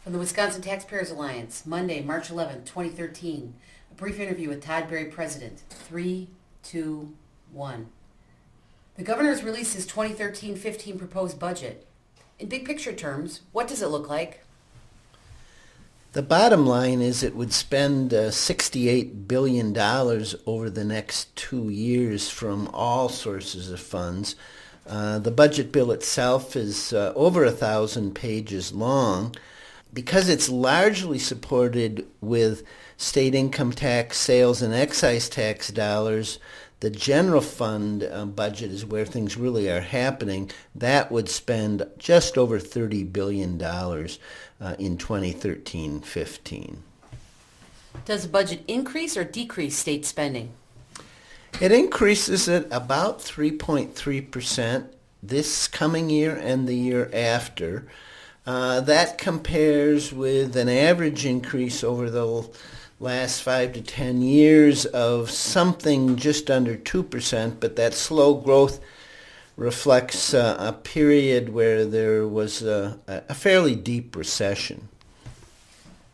From the Wisconsin Taxpayers Alliance, Monday, March 11, 2013. A brief interview with Todd Berry, President. 3, 2, 1. The governor has released his 2013-15 proposed budget. In big picture terms, what does it look like? The bottom line is it would spend $68 billion over the next 2 years from all sources of funds. The budget bill itself is over 1,000 pages long. Because it's largely supported with state income tax, sales, and excise tax dollars, the general fund budget is where things really are happening. That would spend just over $30 billion in 2013-15. Does the budget increase or decrease state spending? It increases at about 3.3% this coming year and the year after. That compares with an average increase over the last 5 to 10 years of something just under 2%, but that slow growth reflects a period where there was a fairly deep recession.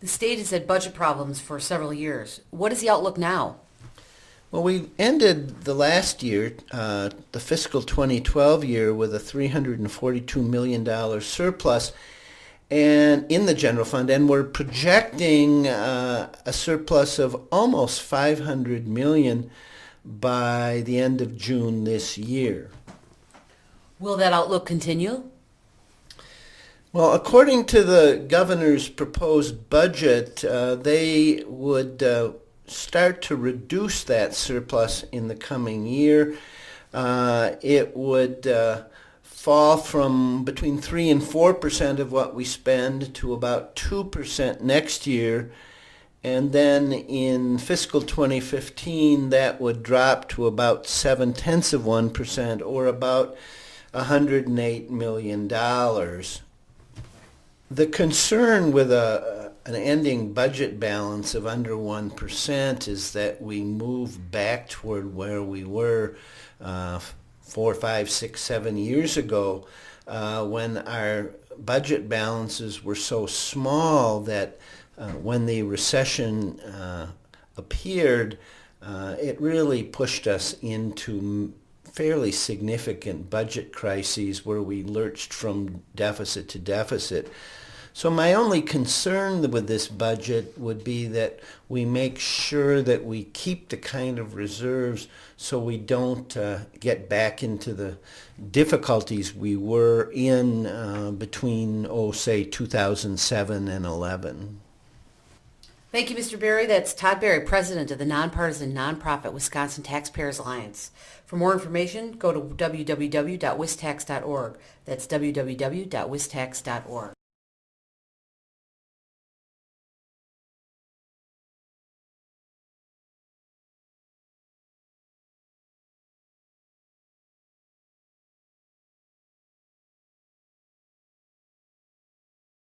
The state has had budget problems for several years. What is the outlook now? Well, we ended the last year, the fiscal 2012 year, with a $342 million surplus and in the general fund, and we're projecting a surplus of almost $500 million by the end of June this year. Will that outlook continue? Well, according to the governor's proposed budget, they would start to reduce that surplus in the coming year. It would fall from between 3 and 4% of what we spend to about 2% next year. And then in fiscal 2015, that would drop to about 0.7% or about $108 million. The concern with an ending budget balance of under 1% is that we move back toward where we were 4, 5, 6, 7 years ago when our budget balances were so small that when the recession appeared, it really pushed us into fairly significant budget crises where we lurched from deficit to deficit. So my only concern with this budget would be that we make sure that we keep the kind of reserves so we don't get back into the difficulties we were in between, say, 2007 and 11. Thank you, Mr. Berry. That's Todd Berry, President of the nonpartisan nonprofit Wisconsin Taxpayers Alliance. For more information, go to www.wistax.org. That's www.wistax.org.